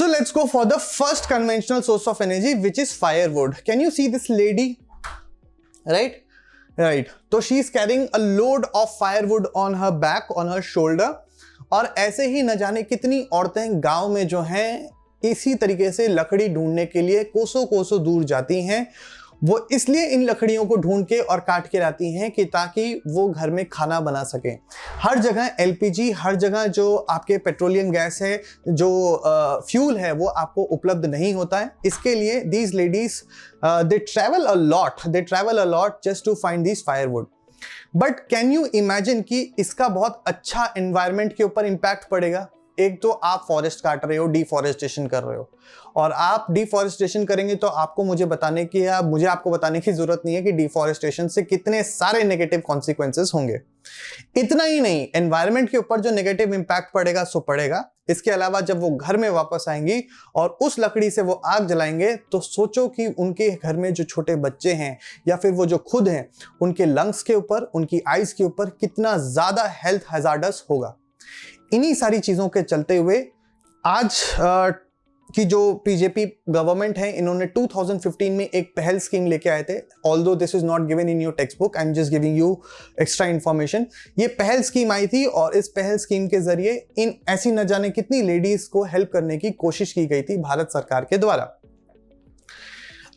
So let's go for the first conventional source of energy, which is firewood. Can you see this lady? Right? Right. So she is carrying a load of firewood on her back, on her shoulder. और ऐसे ही न जाने कितनी औरतें गांव में जो हैं इसी तरीके से लकड़ी ढूंढने के लिए कोसों कोसों दूर जाती हैं। वो इसलिए इन लकड़ियों को ढूंढ के और काट के लाती हैं कि ताकि वो घर में खाना बना सकें। हर जगह एलपीजी, हर जगह जो आपके पेट्रोलियम गैस है, जो फ्यूल है, वो आपको उपलब्ध नहीं होता है। इसके लिए these ladies they travel a lot just to find this firewood. But can you imagine कि इसका बहुत अच्छा एनवायरनमेंट के ऊपर इंपैक्ट पड़ेगा। एक तो आप फॉरेस्ट काट रहे हो, डिफॉरेस्टेशन कर रहे हो, और आप डिफॉरेस्टेशन करेंगे तो मुझे आपको बताने की जरूरत नहीं है कि डिफॉरेस्टेशन से कितने सारे नेगेटिव कॉन्सिक्वेंसेस होंगे। इतना ही नहीं, एनवायरनमेंट के ऊपर जो नेगेटिव इंपैक्ट पड़ेगा सो पड़ेगा। इसके अलावा जब वो घर में वापस आएंगी और उस लकड़ी से वो आग जलाएंगे तो सोचो कि उनके घर में जो छोटे बच्चे हैं या फिर वो जो खुद हैं, उनके लंग्स के ऊपर, उनकी आइज के ऊपर कितना ज्यादा हेल्थ हैजार्डस होगा। इन्हीं सारी चीजों के चलते हुए आज कि जो बीजेपी गवर्नमेंट है, इन्होंने 2015 में एक पहल स्कीम लेके आए थे। Although this is not given in your text book, I am just giving you extra information. ये पहल स्कीम आई थी और इस पहल स्कीम के जरिए इन ऐसी न जाने कितनी लेडीज को हेल्प करने की कोशिश की गई थी भारत सरकार के द्वारा।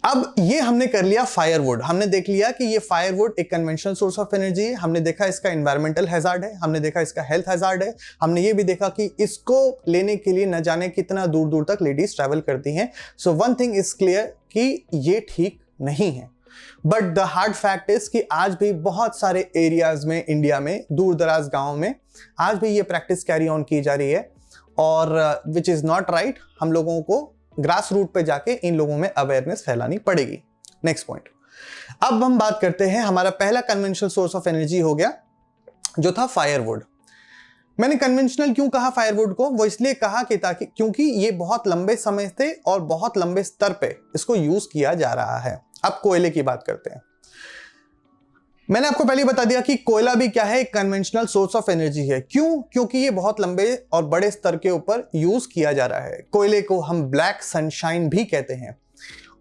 अब ये हमने कर लिया फायरवुड। हमने देख लिया कि ये फायरवुड एक कन्वेंशनल सोर्स ऑफ एनर्जी है। हमने देखा इसका एनवायरमेंटल हैजार्ड है, हमने देखा इसका हेल्थ हैजार्ड है, हमने ये भी देखा कि इसको लेने के लिए न जाने कितना दूर दूर तक लेडीज ट्रैवल करती हैं। So one thing is clear कि ये ठीक नहीं है। But the hard fact is कि आज भी बहुत सारे एरियाज में, इंडिया में, दूर दराज गाँव में आज भी ये प्रैक्टिस कैरी ऑन की जा रही है, और विच इज नॉट राइट। हम लोगों को ग्रास रूट पे जाके इन लोगों में अवेयरनेस फैलानी पड़ेगी। नेक्स्ट पॉइंट, अब हम बात करते हैं, हमारा पहला कन्वेंशनल सोर्स ऑफ एनर्जी हो गया जो था फायरवुड। मैंने कन्वेंशनल क्यों कहा फायरवुड को? वो इसलिए कहा कि क्योंकि ये बहुत लंबे समय से और बहुत लंबे स्तर पे इसको यूज किया जा रहा है। अब कोयले की बात करते हैं। मैंने आपको पहले बता दिया कि कोयला भी क्या है, एक कन्वेंशनल सोर्स ऑफ एनर्जी है। क्यों? क्योंकि ये बहुत लंबे और बड़े स्तर के ऊपर यूज किया जा रहा है। कोयले को हम ब्लैक सनशाइन भी कहते हैं।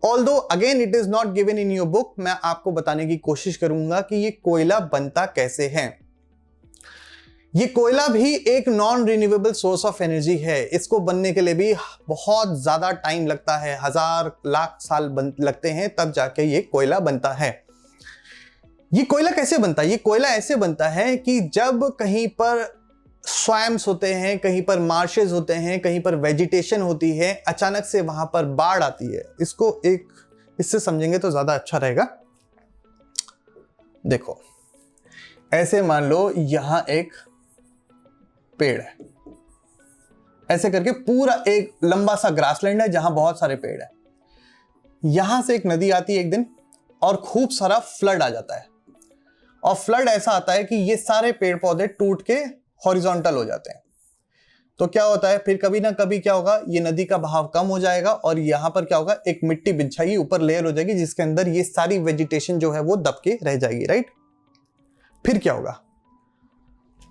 Although again it is not given in your book, मैं आपको बताने की कोशिश करूंगा कि ये कोयला बनता कैसे है। ये कोयला भी एक non renewable source of energy है। इसको बनने के लिए भी बहुत ज्यादा टाइम लगता है, 1000 लाख साल लगते हैं, तब जाके ये कोयला बनता है। ये कोयला कैसे बनता है? ये कोयला ऐसे बनता है कि जब कहीं पर स्वैम्स होते हैं, कहीं पर मार्शेस होते हैं, कहीं पर वेजिटेशन होती है, अचानक से वहां पर बाढ़ आती है। इससे समझेंगे तो ज्यादा अच्छा रहेगा। देखो, ऐसे मान लो यहां एक पेड़ है, ऐसे करके पूरा एक लंबा सा ग्रासलैंड है जहां बहुत सारे पेड़ है। यहां से एक नदी आती है एक दिन और खूब सारा फ्लड आ जाता है, और फ्लड ऐसा आता है कि ये सारे पेड़ पौधे टूट के हॉरिजॉन्टल हो जाते हैं। तो क्या होता है फिर, कभी ना कभी क्या होगा, ये नदी का बहाव कम हो जाएगा और यहां पर क्या होगा, एक मिट्टी बिछाई ऊपर लेयर हो जाएगी जिसके अंदर ये सारी वेजिटेशन जो है वो दब के रह जाएगी। राइट? फिर क्या होगा?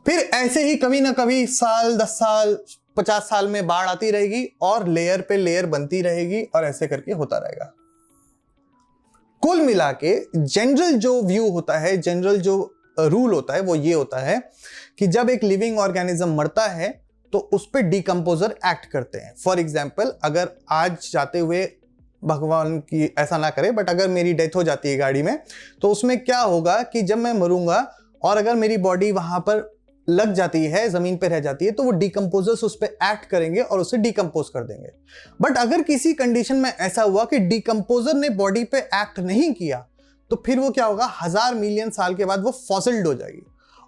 फिर ऐसे ही कभी ना कभी साल, 10 साल, 50 साल में बाढ़ आती रहेगी और लेयर पे लेयर बनती रहेगी और ऐसे करके होता रहेगा। कुल मिला के जनरल जो व्यू होता है, जनरल जो रूल होता है वो ये होता है कि जब एक लिविंग ऑर्गेनिज्म मरता है तो उस पर डिकम्पोजर एक्ट करते हैं। फॉर एग्जाम्पल, अगर आज जाते हुए, भगवान की ऐसा ना करे, बट अगर मेरी डेथ हो जाती है गाड़ी में, तो उसमें क्या होगा कि जब मैं मरूंगा और अगर मेरी बॉडी वहां पर लग जाती है, जमीन पे रह जाती है, तो वो डिकम्पोजर्स उस पर एक्ट करेंगे और उसे डिकम्पोज कर देंगे। बट अगर किसी कंडीशन में ऐसा हुआ कि डिकम्पोजर ने बॉडी पे एक्ट नहीं किया, तो फिर वो क्या होगा, 1000 मिलियन साल के बाद वो फॉसिल्ड हो जाएगी।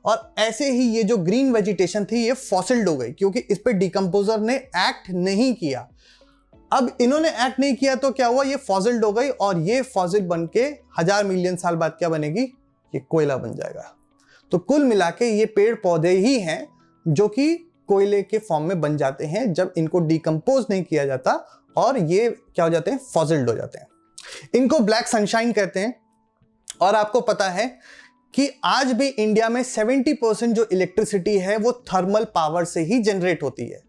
और ऐसे ही ये जो ग्रीन वेजिटेशन थी ये फॉसिल्ड हो गई, क्योंकि इस पे डिकम्पोजर ने एक्ट नहीं किया। अब इन्होंने एक्ट नहीं किया तो क्या हुआ, ये फॉसिल्ड हो गई, और ये फॉसिल बन के 1000 मिलियन साल बाद क्या बनेगी, ये कोयला बन जाएगा। तो कुल मिला के ये पेड़ पौधे ही हैं जो कि कोयले के फॉर्म में बन जाते हैं जब इनको डिकम्पोज नहीं किया जाता, और ये क्या हो जाते हैं, फॉसिल्ड हो जाते हैं। इनको ब्लैक सनशाइन कहते हैं। और आपको पता है कि आज भी इंडिया में 70% जो इलेक्ट्रिसिटी है वो थर्मल पावर से ही जनरेट होती है।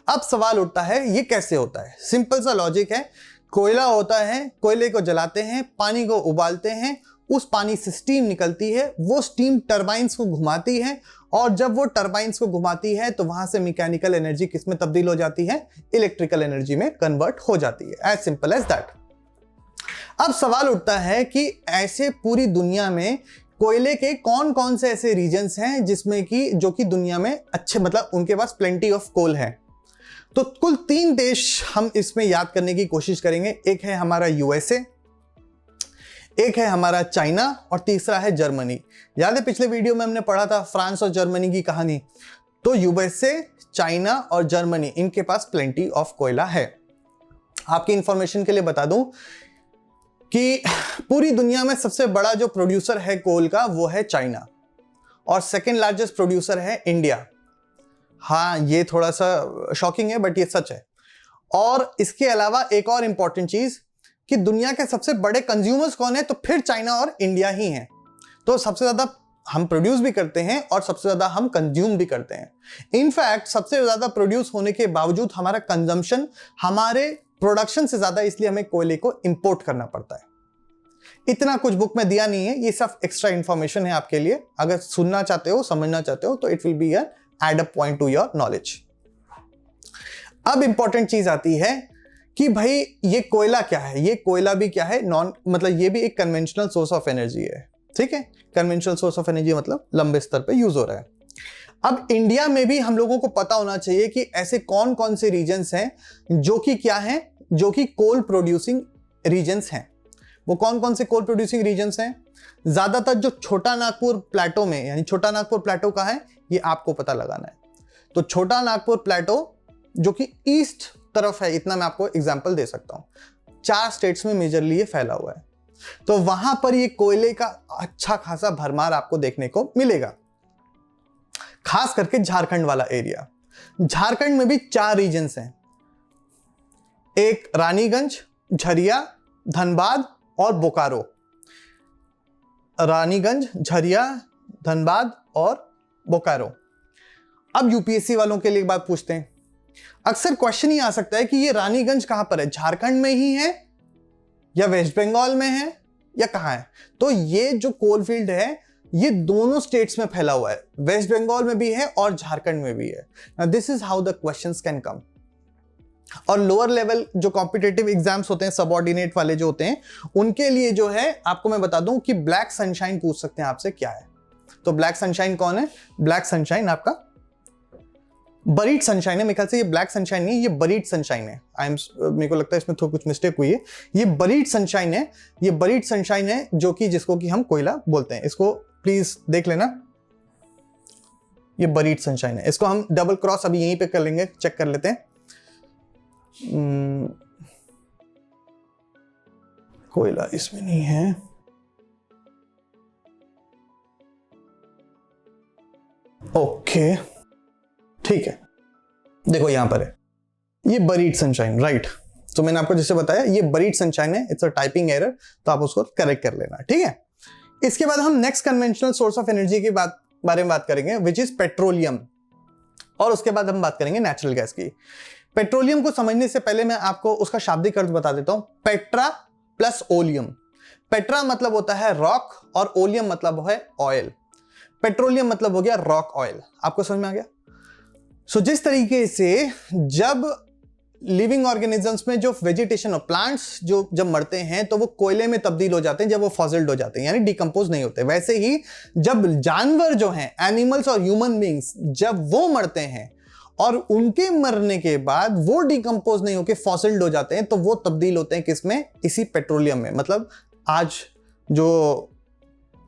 अब सवाल उठता है ये कैसे होता है। सिंपल सा लॉजिक है, कोयला होता है, कोयले को जलाते हैं, पानी को उबालते हैं, उस पानी से स्टीम निकलती है, वो स्टीम टरबाइंस को घुमाती है, और जब वो टरबाइंस को घुमाती है तो वहां से मैकेनिकल एनर्जी किस में तब्दील हो जाती है, इलेक्ट्रिकल एनर्जी में कन्वर्ट हो जाती है। As simple as that. अब सवाल उठता है कि ऐसे पूरी दुनिया में कोयले के कौन कौन से ऐसे रीजन्स हैं जिसमें कि जो कि दुनिया में अच्छे, मतलब उनके पास प्लेंटी ऑफ कोल है। तो कुल 3 देश हम इसमें याद करने की कोशिश करेंगे। एक है हमारा यूएसए, एक है हमारा चाइना, और तीसरा है जर्मनी। याद है पिछले वीडियो में हमने पढ़ा था फ्रांस और जर्मनी की कहानी। तो यूएसए, चाइना और जर्मनी, इनके पास प्लेंटी ऑफ कोयला है। आपकी इंफॉर्मेशन के लिए बता दूं कि पूरी दुनिया में सबसे बड़ा जो प्रोड्यूसर है कोल का वो है चाइना, और सेकेंड लार्जेस्ट प्रोड्यूसर है इंडिया। हाँ, ये थोड़ा सा शॉकिंग है बट ये सच है। और इसके अलावा एक और इंपॉर्टेंट चीज कि दुनिया के सबसे बड़े कंज्यूमर्स कौन है, तो फिर चाइना और इंडिया ही हैं। तो सबसे ज्यादा हम प्रोड्यूस भी करते हैं और सबसे ज्यादा हम कंज्यूम भी करते हैं। इनफैक्ट सबसे ज्यादा प्रोड्यूस होने के बावजूद हमारा कंजम्पशन हमारे प्रोडक्शन से ज्यादा, इसलिए हमें कोयले को इंपोर्ट करना पड़ता है। इतना कुछ बुक में दिया नहीं है, ये सब एक्स्ट्रा इंफॉर्मेशन है आपके लिए। अगर सुनना चाहते हो, समझना चाहते हो, तो it will be an add up point to your knowledge. अब इंपॉर्टेंट चीज आती है कि भाई ये कोयला क्या है, ये कोयला भी क्या है, मतलब ये भी एक कन्वेंशनल सोर्स ऑफ एनर्जी है। ठीक है, कन्वेंशनल सोर्स ऑफ एनर्जी मतलब लंबे स्तर पे यूज हो रहा है। अब इंडिया में भी हम लोगों को पता होना चाहिए कि ऐसे कौन कौन से रीजन्स हैं जो कि क्या हैं, जो कि कोल प्रोड्यूसिंग रीजन्स हैं। वो कौन कौन से कोल प्रोड्यूसिंग रीजन्स हैं? ज्यादातर जो छोटा नागपुर प्लेटो में, यानी छोटा नागपुर प्लेटो का है, ये आपको पता लगाना है। तो छोटा नागपुर प्लेटो जो कि ईस्ट तरफ है, इतना मैं आपको एग्जांपल दे सकता हूं। 4 स्टेट्स में मेजरली ये फैला हुआ है। तो वहां पर ये कोयले का अच्छा खासा भरमार आपको देखने को मिलेगा, खास करके झारखंड वाला एरिया। झारखंड में भी 4 रीजन्स हैं, एक रानीगंज, झरिया, धनबाद और बोकारो। रानीगंज, झरिया, धनबाद और बोकारो। अब यूपीएससी वालों के लिए एक बात पूछते हैं, अक्सर क्वेश्चन ही आ सकता है कि ये रानीगंज कहां पर है, झारखंड में ही है या वेस्ट बंगाल में है या कहां है? तो ये जो कोल फील्ड है ये दोनों स्टेट्स में फैला हुआ है, वेस्ट बंगाल में भी है और झारखंड में भी है। This is how the questions can come. और लोअर लेवल जो कॉम्पिटिटिव एग्जाम्स होते हैं, सबऑर्डिनेट वाले जो होते हैं, उनके लिए जो है आपको मैं बता दूं कि ब्लैक सनशाइन पूछ सकते हैं आपसे क्या है। तो ब्लैक सनशाइन कौन है? ब्लैक सनशाइन आपका बरीड सनशाइन है। मेरे ख्याल से ये ब्लैक सनशाइन नहीं, ये बरीड सनशाइन है। मेरे को लगता है इसमें थोड़ा कुछ मिस्टेक हुई है। ये बरीड सनशाइन है, ये बरीड सनशाइन है जो कि जिसको कि हम कोयला बोलते हैं। इसको प्लीज देख लेना, ये बरीड सनशाइन है। इसको हम डबल क्रॉस अभी यहीं पे कर लेंगे, चेक कर लेते हैं। कोयला इसमें नहीं है। ओके, ठीक है, देखो यहां पर है, ये बरीड सनशाइन, राइट। तो मैंने आपको जैसे बताया ये बरीड सनशाइन है, इट्स अ टाइपिंग एरर, तो आप उसको करेक्ट कर लेना, ठीक है। इसके बाद हम next conventional source of energy के बारे में बात करेंगे, विच इज पेट्रोलियम, और उसके बाद हम बात करेंगे नेचुरल गैस की। पेट्रोलियम को समझने से पहले मैं आपको उसका शाब्दिक अर्थ बता देता हूं। Petra plus oleum. पेट्रा मतलब होता है रॉक और ओलियम मतलब है ऑयल। पेट्रोलियम मतलब हो गया रॉक ऑयल। आपको समझ में आ गया? सो जिस तरीके से जब लिविंग ऑर्गेनिजम्स में जो वेजिटेशन और प्लांट्स जो जब मरते हैं तो वो कोयले में तब्दील हो जाते हैं जब वो फॉसिल्ड हो जाते हैं, यानी डिकम्पोज नहीं होते, वैसे ही जब जानवर जो हैं, एनिमल्स और ह्यूमन बींग्स, जब वो मरते हैं और उनके मरने के बाद वो डिकम्पोज नहीं होके फॉसिल्ड हो जाते हैं, तो वो तब्दील होते हैं किसमें? इसी पेट्रोलियम में। मतलब आज जो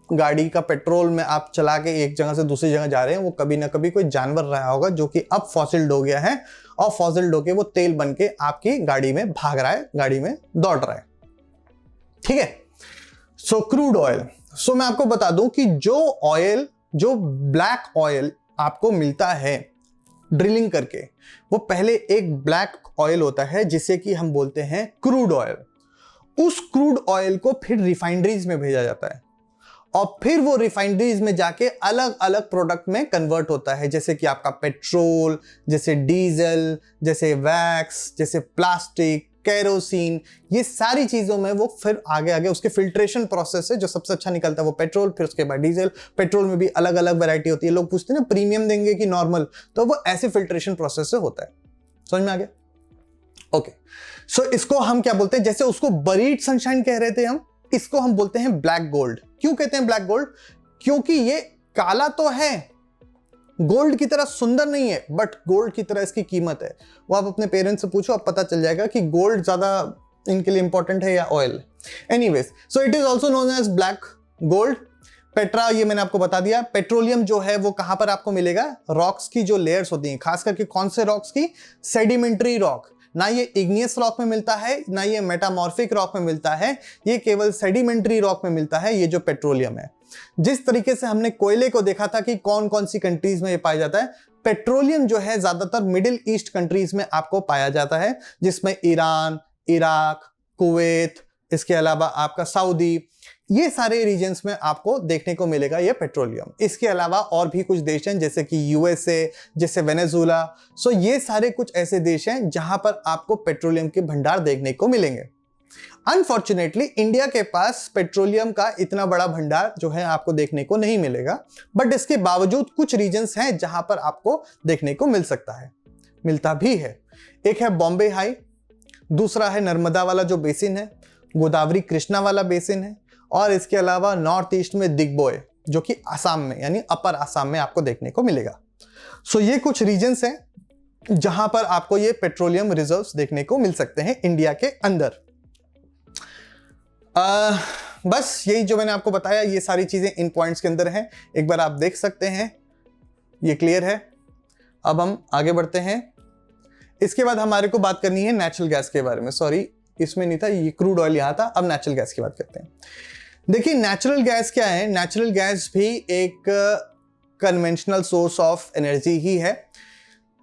गाड़ी का पेट्रोल में आप चला के एक जगह से दूसरी जगह जा रहे हैं, वो कभी ना कभी कोई जानवर रहा होगा जो कि अब फॉसिल्ड हो गया है, और फॉसिल्ड होके वो तेल बन के आपकी गाड़ी में भाग रहा है, गाड़ी में दौड़ रहा है, ठीक है। सो क्रूड ऑयल। सो मैं आपको बता दूं कि जो ऑयल, जो ब्लैक ऑयल आपको मिलता है ड्रिलिंग करके, वो पहले एक ब्लैक ऑयल होता है जिसे कि हम बोलते हैं क्रूड ऑयल। उस क्रूड ऑयल को फिर रिफाइनरीज में भेजा जाता है, और फिर वो रिफाइनरीज में जाके अलग अलग प्रोडक्ट में कन्वर्ट होता है, जैसे कि आपका पेट्रोल, जैसे डीजल, जैसे वैक्स, जैसे प्लास्टिक, केरोसिन, ये सारी चीजों में वो फिर आगे आगे उसके फिल्ट्रेशन प्रोसेस है, जो सबसे अच्छा निकलता है वो पेट्रोल, फिर उसके बाद डीजल। पेट्रोल में भी अलग अलग वैरायटी होती है, लोग पूछते हैं ना प्रीमियम देंगे कि नॉर्मल, तो वो ऐसे फिल्ट्रेशन प्रोसेस से होता है। समझ में आ गया? ओके, सो इसको हम क्या बोलते हैं, जैसे उसको बरीड सनशाइन कह रहे थे हम, इसको हम बोलते हैं ब्लैक गोल्ड। क्यों कहते हैं ब्लैक गोल्ड? क्योंकि ये काला तो है, गोल्ड की तरह सुंदर नहीं है, बट गोल्ड की तरह इसकी कीमत है। वो आप अपने पेरेंट्स से पूछो, अब पता चल जाएगा कि गोल्ड ज्यादा इनके लिए इंपॉर्टेंट है या oil. Anyways, so it is also known as black gold. पेट्रा, ये मैंने आपको बता दिया। पेट्रोलियम जो है वो कहां पर आपको मिलेगा? रॉक्स की जो लेयर्स होती हैं, खास करके कौन से रॉक्स की? Sedimentary rock. ना ये इग्नियस रॉक में मिलता है, ना ये मेटामॉर्फिक रॉक में मिलता है, ये केवल सेडिमेंट्री रॉक में मिलता है, ये जो पेट्रोलियम है। जिस तरीके से हमने कोयले को देखा था कि कौन कौन सी कंट्रीज में ये पाया जाता है, पेट्रोलियम जो है ज्यादातर मिडिल ईस्ट कंट्रीज में आपको पाया जाता है, जिसमें ईरान, इराक, कुवैत, इसके अलावा आपका सऊदी, ये सारे रीजन्स में आपको देखने को मिलेगा ये पेट्रोलियम। इसके अलावा और भी कुछ देश हैं, जैसे कि यूएसए, जैसे वेनेजुला। सो ये सारे कुछ ऐसे देश हैं जहां पर आपको पेट्रोलियम के भंडार देखने को मिलेंगे। अनफॉर्चुनेटली इंडिया के पास पेट्रोलियम का इतना बड़ा भंडार जो है आपको देखने को नहीं मिलेगा, बट इसके बावजूद कुछ रीजन्स हैं जहां पर आपको देखने को मिल सकता है, मिलता भी है। एक है बॉम्बे हाई, दूसरा है नर्मदा वाला जो बेसिन है, गोदावरी कृष्णा वाला बेसिन है, और इसके अलावा नॉर्थ ईस्ट में दिग्बोय, जो कि आसाम में यानी अपर आसाम में आपको देखने को मिलेगा। सो ये कुछ रीजन्स हैं जहां पर आपको ये पेट्रोलियम रिजर्व्स देखने को मिल सकते हैं इंडिया के अंदर। बस यही जो मैंने आपको बताया, ये सारी चीजें इन पॉइंट्स के अंदर हैं, एक बार आप देख सकते हैं, ये क्लियर है। अब हम आगे बढ़ते हैं। इसके बाद हमारे को बात करनी है नेचुरल गैस के बारे में। सॉरी, इसमें नहीं था, ये क्रूड ऑयल यहां था। अब नेचुरल गैस की बात करते हैं। देखिए नेचुरल गैस क्या है? नेचुरल गैस भी एक कन्वेंशनल सोर्स ऑफ एनर्जी ही है।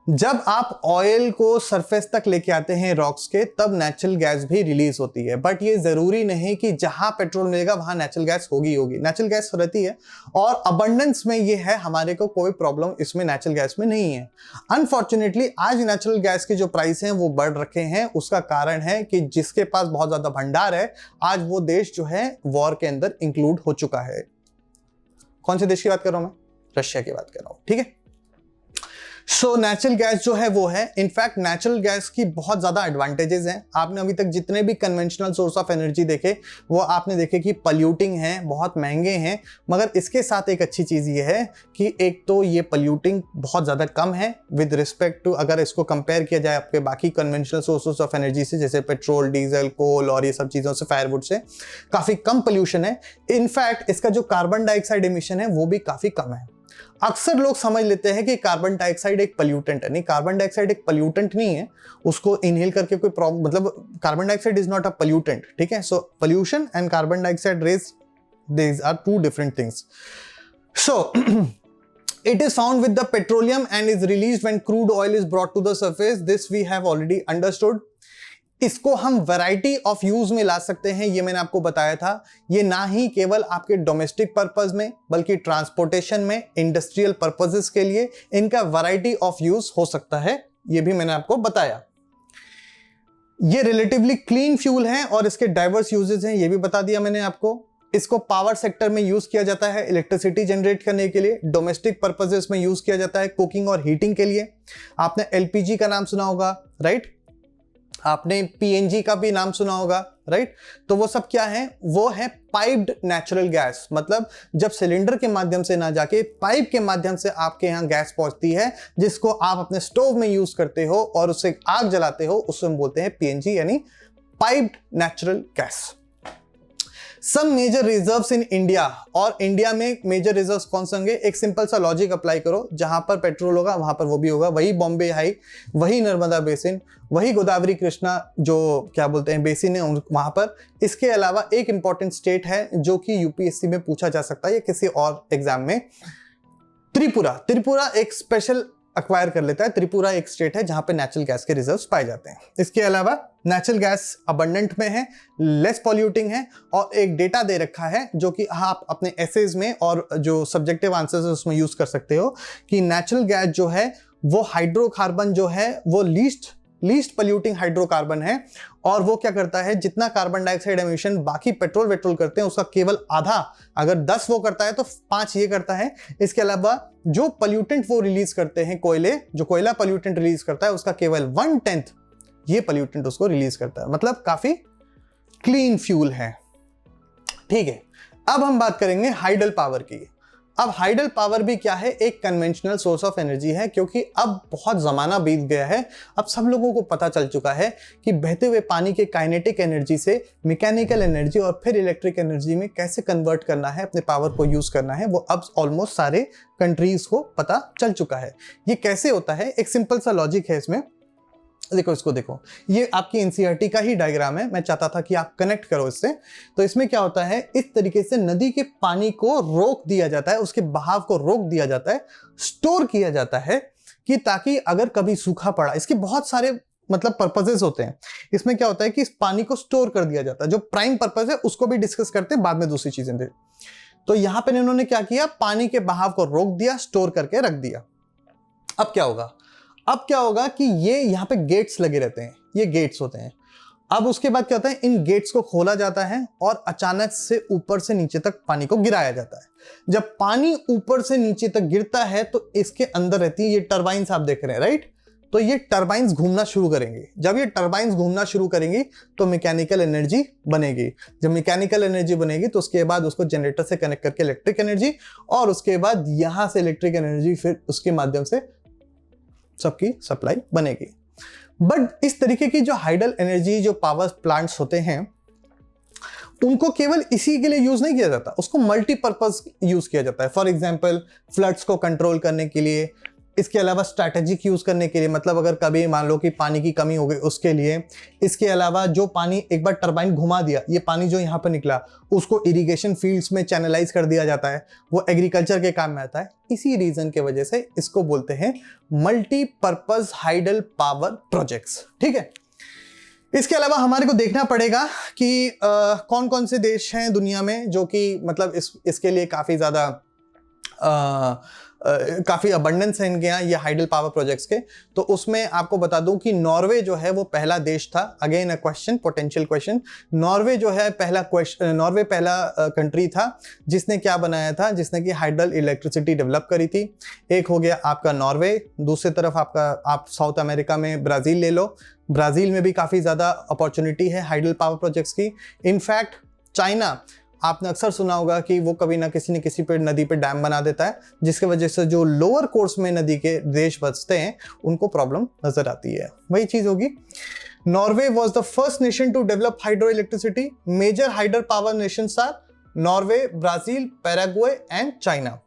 जब आप ऑयल को सरफेस तक लेके आते हैं रॉक्स के, तब नेचुरल गैस भी रिलीज होती है। बट ये जरूरी नहीं कि जहां पेट्रोल मिलेगा वहां नेचुरल गैस होगी नेचुरल गैस रहती है, और अबंडेंस में ये है, हमारे को कोई प्रॉब्लम इसमें नेचुरल गैस में नहीं है। अनफॉर्चुनेटली आज नेचुरल गैस के जो प्राइस हैं वो बढ़ रखे हैं। उसका कारण है कि जिसके पास बहुत ज्यादा भंडार है, आज वो देश जो है वॉर के अंदर इंक्लूड हो चुका है। कौन से देश की बात कर रहा हूं मैं? रशिया की बात कर रहा हूं, ठीक है। सो नेचुरल गैस जो है वो है, इनफैक्ट नेचुरल गैस की बहुत ज्यादा एडवांटेजेस हैं। आपने अभी तक जितने भी कन्वेंशनल सोर्स ऑफ एनर्जी देखे, वो आपने देखे कि पल्यूटिंग हैं, बहुत महंगे हैं, मगर इसके साथ एक अच्छी चीज ये है कि एक तो ये पल्यूटिंग बहुत ज्यादा कम है विद रिस्पेक्ट टू, अगर इसको कंपेयर किया जाए आपके बाकी कन्वेंशनल सोर्सेस ऑफ एनर्जी से, जैसे पेट्रोल, डीजल, कोल और ये सब चीजों से, फायरवुड से काफी कम पॉल्यूशन है। इनफैक्ट इसका जो कार्बन डाइऑक्साइड एमिशन है वो भी काफी कम है। अक्सर लोग समझ लेते हैं कि कार्बन डाइऑक्साइड एक पॉल्यूटेंट है। नहीं, कार्बन डाइऑक्साइड एक पॉल्यूटेंट नहीं है, उसको इनहेल करके कोई प्रॉब्लम, मतलब carbon dioxide is not a pollutant, ठीक है। So pollution and carbon dioxide raise, these are two different things. So it is found with the petroleum and is released when crude oil is brought to the surface. This we have already understood. इसको हम variety of use में ला सकते हैं, ये मैंने आपको बताया था। ये ना ही केवल आपके डोमेस्टिक पर्पस में, बल्कि ट्रांसपोर्टेशन में, इंडस्ट्रियल पर्पसेस के लिए इनका वैरायटी ऑफ यूज हो सकता है, ये भी मैंने आपको बताया। ये रिलेटिवली क्लीन फ्यूल है और इसके डाइवर्स यूजेस हैं, ये भी बता दिया मैंने आपको। इसको पावर सेक्टर में यूज किया जाता है इलेक्ट्रिसिटी जनरेट करने के लिए, डोमेस्टिक पर्पसेस में यूज किया जाता है कुकिंग और हीटिंग के लिए। आपने एलपीजी का नाम सुना होगा, राइट? आपने पीएनजी का भी नाम सुना होगा, राइट? तो वो सब क्या है? वो है पाइप्ड नेचुरल गैस। मतलब जब सिलेंडर के माध्यम से ना जाके पाइप के माध्यम से आपके यहाँ गैस पहुंचती है, जिसको आप अपने स्टोव में यूज करते हो और उससे आग जलाते हो, उसको हम बोलते हैं पीएनजी, यानी piped natural gas. Some major reserves in India, और इंडिया में मेजर रिजर्व्स कौन से होंगे? एक सिंपल सा लॉजिक अप्लाई करो, जहां पर पेट्रोल होगा वहां पर वो भी होगा, वही बॉम्बे हाई, वही नर्मदा बेसिन, वही गोदावरी कृष्णा जो क्या बोलते हैं बेसिन है वहां पर। इसके अलावा एक इंपॉर्टेंट स्टेट है जो कि यूपीएससी में पूछा जा सकता है या किसी और एग्जाम में, त्रिपुरा। त्रिपुरा एक स्पेशल अक्वायर कर लेता है। त्रिपुरा एक स्टेट है जहां पे नेचुरल गैस के रिजर्व्स पाए जाते हैं। इसके अलावा नेचुरल गैस अबंडेंट में है, लेस पॉल्यूटिंग है, और एक डेटा दे रखा है जो कि आप अपने एसेज में और जो सब्जेक्टिव आंसर्स है उसमें यूज कर सकते हो कि नेचुरल गैस जो है वो हाइड्रोकार्बन जो है वो लीस्ट पोल्यूटिंग हाइड्रोकार्बन है, और वो क्या करता है, जितना कार्बन डाइऑक्साइड एमिशन बाकी पेट्रोल करते हैं उसका केवल आधा, अगर 10 वो करता है तो 5 ये करता है। इसके अलावा जो पोल्यूटेंट वो रिलीज करते हैं, जो कोयला पोल्यूटेंट रिलीज करता है उसका केवल 1/10 ये पोल्यूटेंट उसको रिलीज करता है। मतलब काफी क्लीन फ्यूल है। ठीक है, अब हम बात करेंगे हाइडल पावर की। अब हाइडल पावर भी क्या है, एक कन्वेंशनल सोर्स ऑफ एनर्जी है, क्योंकि अब बहुत ज़माना बीत गया है। अब सब लोगों को पता चल चुका है कि बहते हुए पानी के काइनेटिक एनर्जी से मैकेनिकल एनर्जी और फिर इलेक्ट्रिक एनर्जी में कैसे कन्वर्ट करना है, अपने पावर को यूज़ करना है, वो अब ऑलमोस्ट सारे कंट्रीज़ को पता चल चुका है। ये कैसे होता है, एक सिंपल सा लॉजिक है इसमें। देखो इसको देखो, ये आपकी एनसीईआरटी का ही डायग्राम है, मैं चाहता था कि आप कनेक्ट करो इससे। तो इसमें क्या होता है, इस तरीके से नदी के पानी को रोक दिया जाता है, उसके बहाव को रोक दिया जाता है, स्टोर किया जाता है कि ताकि अगर कभी सूखा पड़ा, इसके बहुत सारे मतलब पर्पसेस होते हैं। इसमें क्या होता है कि इस पानी को स्टोर कर दिया जाता है। जो प्राइम पर्पस है उसको भी डिस्कस करते हैं बाद में, दूसरी चीजें दे। तो यहां पर इन्होंने क्या किया, पानी के बहाव को रोक दिया, स्टोर करके रख दिया। अब क्या होगा कि ये यहाँ पे गेट्स लगे रहते हैं, ये गेट्स होते हैं। अब उसके बाद क्या होता है, इन गेट्स को खोला जाता है और अचानक से ऊपर से नीचे तक पानी को गिराया जाता है। जब पानी ऊपर से नीचे तक गिरता है तो इसके अंदर रहती है ये टरबाइंस, आप देख रहे हैं राइट। तो ये टरबाइंस घूमना शुरू करेंगे। जब ये टरबाइंस घूमना शुरू करेंगी तो मैकेनिकल एनर्जी बनेगी। जब मैकेनिकल एनर्जी बनेगी तो उसके बाद उसको जनरेटर से कनेक्ट करके इलेक्ट्रिक एनर्जी, और उसके बाद यहां से इलेक्ट्रिक एनर्जी फिर उसके माध्यम से सबकी सप्लाई बनेगी। बट इस तरीके की जो हाइडल एनर्जी, जो पावर प्लांट्स होते हैं, उनको केवल इसी के लिए यूज नहीं किया जाता, उसको मल्टीपर्पज यूज किया जाता है। फॉर एग्जांपल फ्लड्स को कंट्रोल करने के लिए, इसके अलावा स्ट्रैटेजिक यूज करने के लिए, मतलब अगर कभी मान लो कि पानी की कमी हो गई उसके लिए। इसके अलावा जो पानी एक बार टरबाइन घुमा दिया, ये पानी जो यहाँ पर निकला उसको इरिगेशन फील्ड्स में चैनलाइज कर दिया जाता है, वो एग्रीकल्चर के काम में आता है। इसी रीजन के वजह से इसको बोलते हैं मल्टीपर्पज हाइडल पावर प्रोजेक्ट्स। ठीक है, इसके अलावा हमारे को देखना पड़ेगा कि कौन कौन से देश हैं दुनिया में जो कि मतलब इसके लिए काफी ज्यादा काफ़ी अबंडेंस है इनके यहाँ ये हाइडल पावर प्रोजेक्ट्स के। तो उसमें आपको बता दूं कि नॉर्वे जो है वो पहला देश था। Again a question, potential question. Norway जो है नॉर्वे पहला कंट्री था जिसने क्या बनाया था, जिसने कि हाइडल इलेक्ट्रिसिटी डेवलप करी थी। एक हो गया आपका नॉर्वे, दूसरी तरफ आप साउथ अमेरिका में ब्राज़ील ले लो। ब्राज़ील में भी काफ़ी ज़्यादा अपॉर्चुनिटी है हाइडल पावर प्रोजेक्ट्स की। इनफैक्ट चाइना, आपने अक्सर सुना होगा कि वो कभी ना किसी पे नदी पे डैम बना देता है, जिसकी वजह से जो लोअर कोर्स में नदी के देश बचते हैं उनको प्रॉब्लम नजर आती है। वही चीज होगी। Norway was the first nation to develop hydro electricity. Major hydel power nations are Norway, Brazil, Paraguay and China.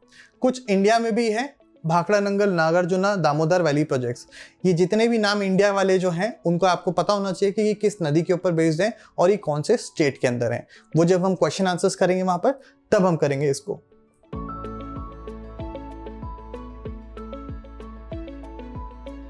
कुछ इंडिया में भी है, भाखड़ा नंगल, नागार्जुना, दामोदर वैली प्रोजेक्ट्स। ये जितने भी नाम इंडिया वाले जो हैं उनको आपको पता होना चाहिए कि ये किस नदी के ऊपर बेस्ड हैं और ये कौन से स्टेट के अंदर हैं। वो जब हम क्वेश्चन आंसर्स करेंगे वहां पर तब हम करेंगे इसको।